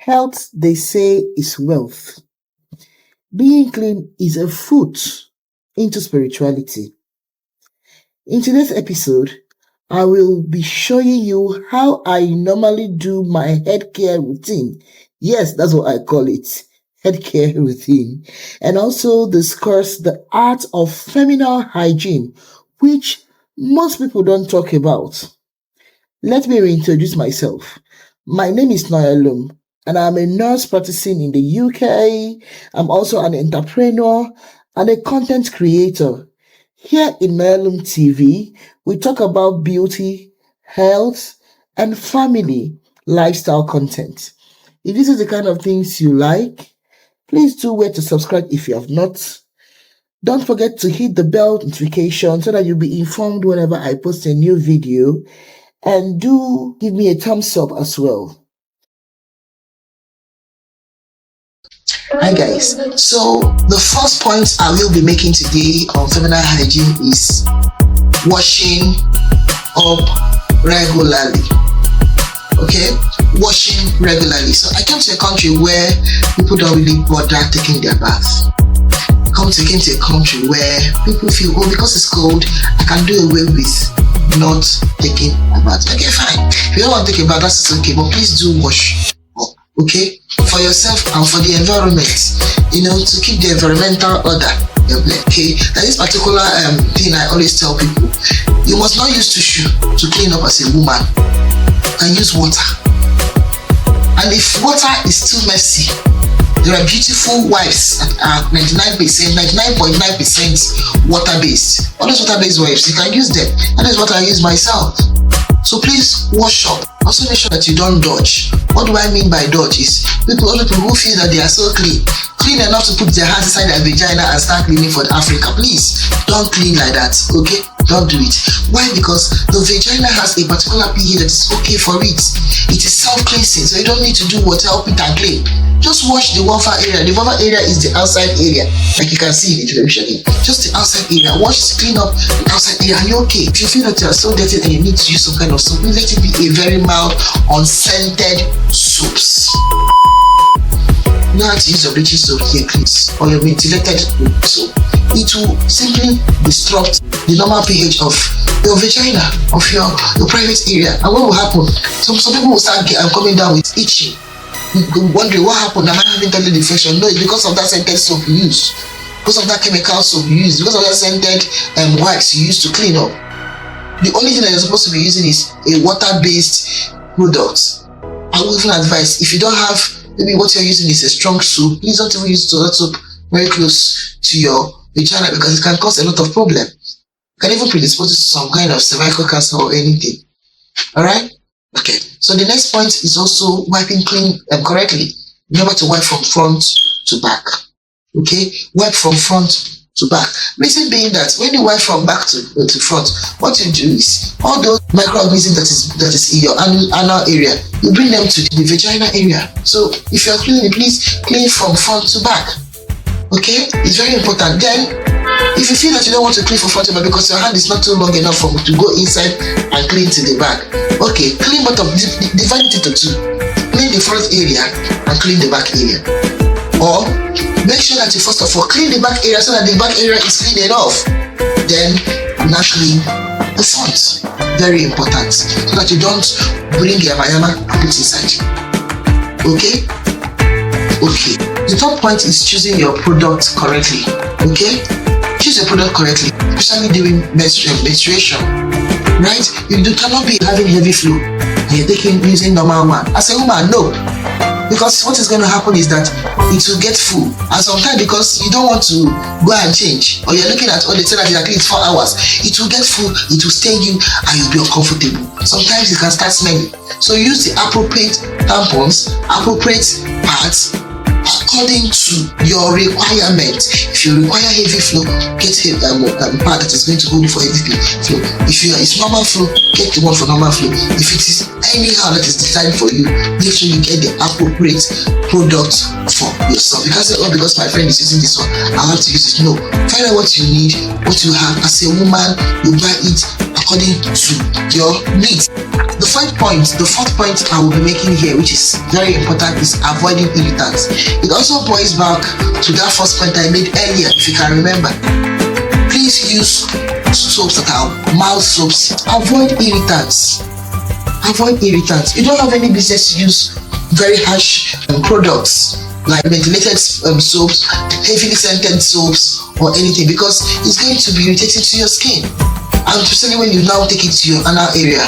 Health, they say, is wealth. Being clean is a foot into spirituality. In today's episode, I will be showing you how I normally do my head care routine. Yes, that's what I call it, head care routine. And also discuss the art of feminine hygiene, which most people don't talk about. Let me reintroduce myself. My name is Noelum, and I'm a nurse practicing in the UK. I'm also an entrepreneur and a content creator. Here in Noelum TV, we talk about beauty, health, and family lifestyle content. If this is the kind of things you like, please do wait to subscribe if you have not. Don't forget to hit the bell notification so that you'll be informed whenever I post a new video. And do give me a thumbs up as well. Hi guys, so the first point I will be making today on feminine hygiene is washing up regularly. Okay, washing regularly. So I came to a country where people don't really bother taking their bath. Come taking to a country where people feel, oh, because it's cold, I can do away with not taking a bath. Okay, fine. If you don't want to take a bath, that's okay, but please do wash up, okay? For yourself and for the environment, to keep the environmental order. Okay, that is particular thing I always tell people. You must not use tissue to clean up as a woman, and use water. And if water is too messy, there are beautiful wipes that are 99.9% water-based. All those water-based wipes, you can use them. That is what I use myself. So please wash up. Also make sure that you don't dodge. What do I mean by dodge is people who feel that they are so clean enough to put their hands inside their vagina and start cleaning for Africa. Please don't clean like that, okay? Don't do it. Why? Because the vagina has a particular pH that is okay for it. It is self-cleansing, so you don't need to do what help it and clean. Just wash the vulva area. The vulva area is the outside area, like you can see in the television. Just the outside area. Wash, clean up the outside area, and you're okay. If you feel that you are so dirty and you need to use some kind of soap, let it be a very mild, unscented soaps. You don't have to use your bleaching soap here, please, or your ventilated soap. It will simply disrupt the normal pH of your vagina, of your private area. And what will happen? Some people will start coming down with itching. Wondering what happened. Am I having toilet infection? No, it's because of that scented soap you use, because of that chemical soap you use, because of that scented wipes you use to clean up. The only thing that you're supposed to be using is a water-based product. I would even advise, if you don't have, maybe what you're using is a strong soap, please don't even use toilet soap very close to your vagina, because it can cause a lot of problem. It can even predispose to some kind of cervical cancer or anything. Alright? Okay. So the next point is also wiping clean correctly. Remember to wipe from front to back. Okay? Wipe from front to back. Reason being that when you wipe from back to front, what you do is all those microorganisms that is in your anal area, you bring them to the vagina area. So if you're cleaning, please clean from front to back. Okay, it's very important. Then if you feel that you don't want to clean from front to back because your hand is not too long enough to go inside and clean to the back, okay, clean bottom, divide it into two. Clean the front area and clean the back area. Or make sure that you first of all clean the back area so that the back area is clean enough. Then now clean the front. Very important. So that you don't bring your yama and put inside. Okay? Okay. The third point is choosing your product correctly. Okay? Choose your product correctly, especially during menstruation. Right? You cannot be having heavy flow and you're using normal one. As a woman, no. Because what is going to happen is that it will get full, and sometimes because you don't want to go and change, or you're looking at they say that it's 4 hours, it will get full, it will stain you, and you'll be uncomfortable. Sometimes it can start smelling. So use the appropriate tampons, appropriate pads according to your requirement. If you require heavy flow, get a pad that is going to hold you for heavy flow. If it's normal flow, get the one for normal flow. If it is anyhow that is designed for you, make sure you get the appropriate product for yourself. You can't say, oh, because my friend is using this one, I have to use it. No, find out what you need, what you have. As a woman, you buy it according to your needs. The fourth point I will be making here, which is very important, is avoiding irritants. It also boils back to that first point I made earlier, if you can remember. Please use soaps that are mild soaps. Avoid irritants. You don't have any business to use very harsh products like methylated soaps, heavily scented soaps, or anything, because it's going to be irritating to your skin. And especially when you now take it to your anal area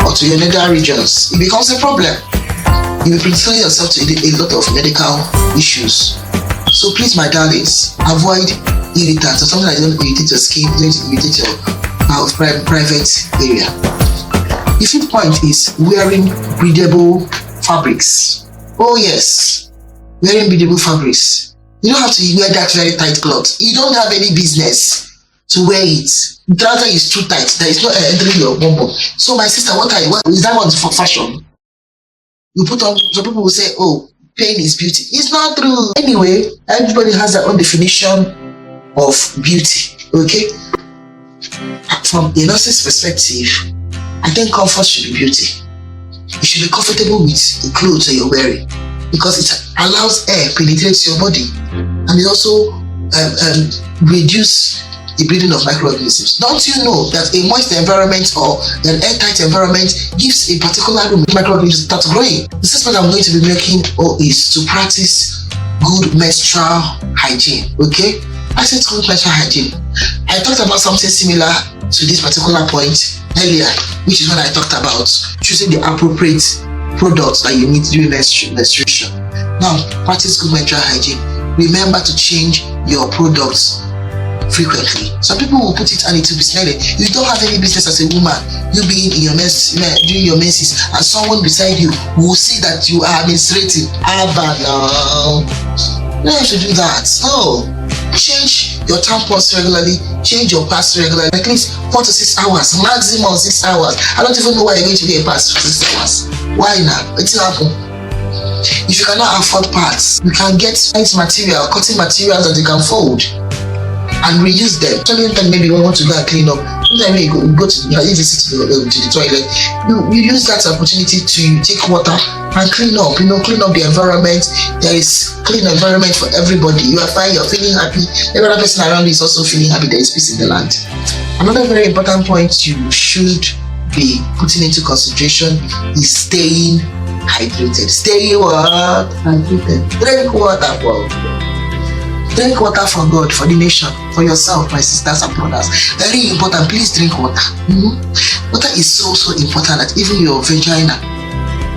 or to your nether regions, it becomes a problem. You will present yourself to a lot of medical issues. So please, my darlings, avoid irritants or something that don't irritate your skin, don't irritate your private area. The fifth point is wearing breathable fabrics. Oh yes, wearing breathable fabrics. You don't have to wear that very tight cloth. You don't have any business to wear it. The trouser is too tight. There is no entering your bum. So my sister, what is that one for fashion? You put on, some people will say, oh, pain is beauty. It's not true. Anyway, everybody has their own definition of beauty. Okay? From a nurse's perspective, I think comfort should be beauty. You should be comfortable with the clothes that you're wearing, because it allows air penetrates your body, and it also reduce the breeding of microorganisms. Don't you know that a moist environment or an airtight environment gives a particular room microorganisms start growing? The sixth point I'm going to be making is to practice good menstrual hygiene. Okay? I said good menstrual hygiene. I talked about something similar to this particular point earlier, which is when I talked about choosing the appropriate products that you need during menstruation. Now, practice good menstrual hygiene. Remember to change your products frequently. Some people will put it and it will be smelling. You don't have any business as a woman, you being in your during your menses, and someone beside you will see that you are menstruating. No. You don't have to do that. No. Change your tampons regularly, change your pads regularly, at least 4 to 6 hours, maximum 6 hours. I don't even know why you're going to get a pads for 6 hours. Why now? What's happen? If you cannot afford pads, you can get nice material, cotton materials that you can fold and reuse them. Maybe you want to go and clean up. Sometimes you go to the toilet, you use that opportunity to take water and clean up. Clean up the environment. There is clean environment for everybody. You are fine, you're feeling happy. Every other person around you is also feeling happy. There is peace in the land. Another very important point you should be putting into consideration is staying hydrated. Staying what? Hydrated. Drink water, Drink water for God, for the nation, for yourself, my sisters and brothers. Very important. Please drink water. Water is so important that even your vagina,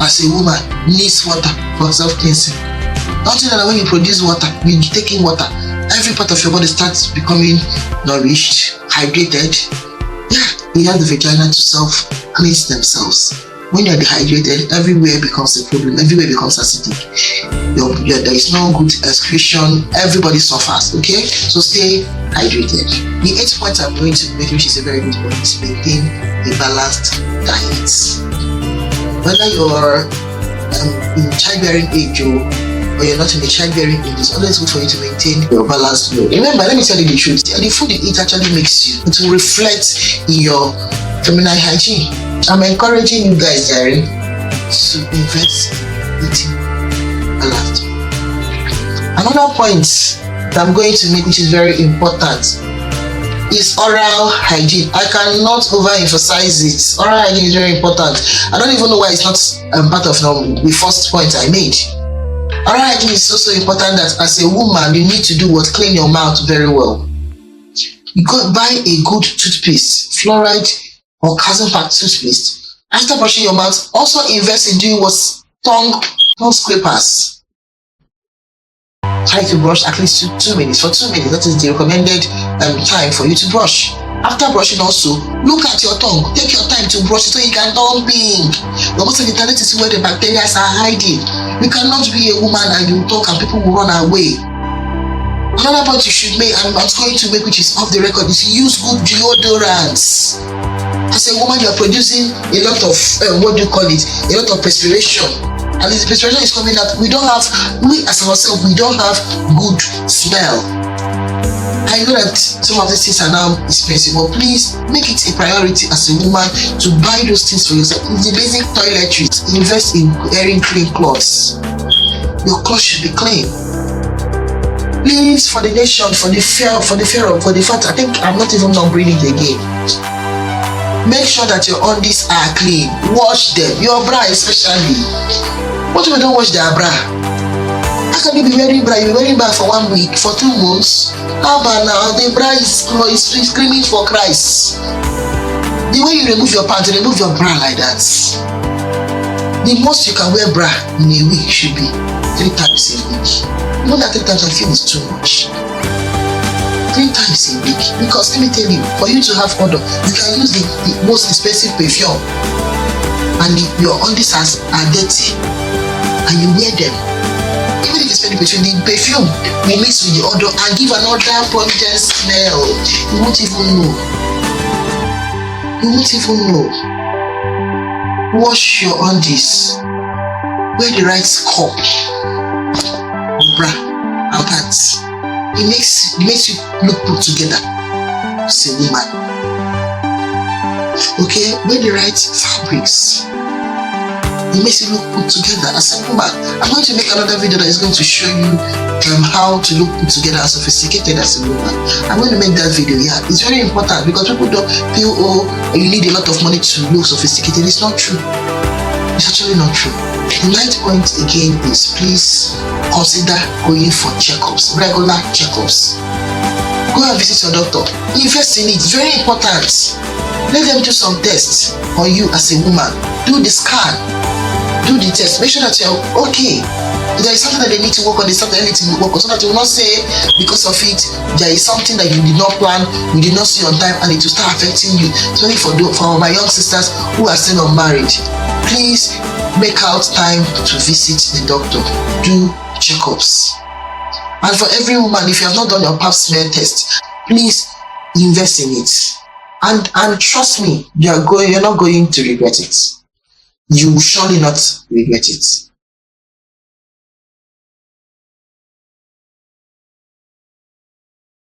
as a woman, needs water for self-cleansing. Don't you know that when you produce water, when you're taking water, every part of your body starts becoming nourished, hydrated. Yeah, you have the vagina to self-cleanse themselves. When you're dehydrated, everywhere becomes a problem, everywhere becomes acidic. There is no good excretion, everybody suffers, okay? So stay hydrated. The 8th point I'm going to make, which is a very good point, is maintain a balanced diet. Whether you're in childbearing age or you're not in a childbearing age, it's always good for you to maintain your balanced meal. Remember, let me tell you the truth, the food you eat actually makes you, it will reflect in your feminine hygiene. I'm encouraging you guys, Jerry, to invest in eating balanced. Another point that I'm going to make, which is very important, is oral hygiene. I cannot overemphasize it. Oral hygiene is very important. I don't even know why it's not part of the first point I made. Oral hygiene is also important that as a woman, you need to do what? Clean your mouth very well. You go buy a good toothpaste, fluoride or calcium-packed toothpaste. After brushing your mouth, also invest in doing what? Tongue scrapers. Try to brush at least 2 minutes. For 2 minutes, that is the recommended time for you to brush. After brushing also, look at your tongue. Take your time to brush it so you can turn pink. But most of the time, this is where the bacteria are hiding. You cannot be a woman and you talk and people will run away. Another point you should make, and I'm going to make, which is off the record, is use good deodorants. As a woman, you're producing a lot of, a lot of perspiration. And this perspiration is coming out. We as ourselves, we don't have good smell. I know that some of these things are now expensive, but please make it a priority as a woman to buy those things for yourself. The basic toiletries, invest in wearing clean clothes. Your clothes should be clean. Please, for the nation, for the fact, I think I'm not even numbering it again. Make sure that your undies are clean. Wash them. Your bra especially. What if you don't wash their bra? How can you be wearing bra? You're wearing bra for 1 week, for 2 months. How about now? The bra is screaming for Christ. The way you remove your pants, you remove your bra like that. The most you can wear bra in a week should be 3 times a week. More than 3 times I feel is too much. 3 times a week. Because let me tell you, for you to have odor, you can use the most expensive perfume, and your undies are dirty, and you wear them. Even if you spend the perfume will mix with the odor and give another pungent smell. You won't even know. You won't even know. Wash your undies. Wear the right cup, bra, and pants. It makes you look put together as a woman. Okay, wear the right fabrics. It makes you look put together as a woman. I'm going to make another video that is going to show you how to look put together and sophisticated as a woman. I'm going to make that video. Yeah, it's very important because people don't feel, oh, you need a lot of money to look sophisticated. It's not true. It's actually not true. The 9th point again is please consider going for checkups, regular checkups. Go and visit your doctor. Invest in it. It's very important. Let them do some tests on you as a woman. Do the scan. Do the test. Make sure that you're okay. If there is something that they need to work on, there's something they need to work on, so that you will not say because of it there is something that you did not plan, you did not see on time, and it will start affecting you. Especially for my young sisters who are still unmarried. Please make out time to visit the doctor. Do checkups. And for every woman, if you have not done your pap smear test, please invest in it. And trust me, you're not going to regret it. You will surely not regret it.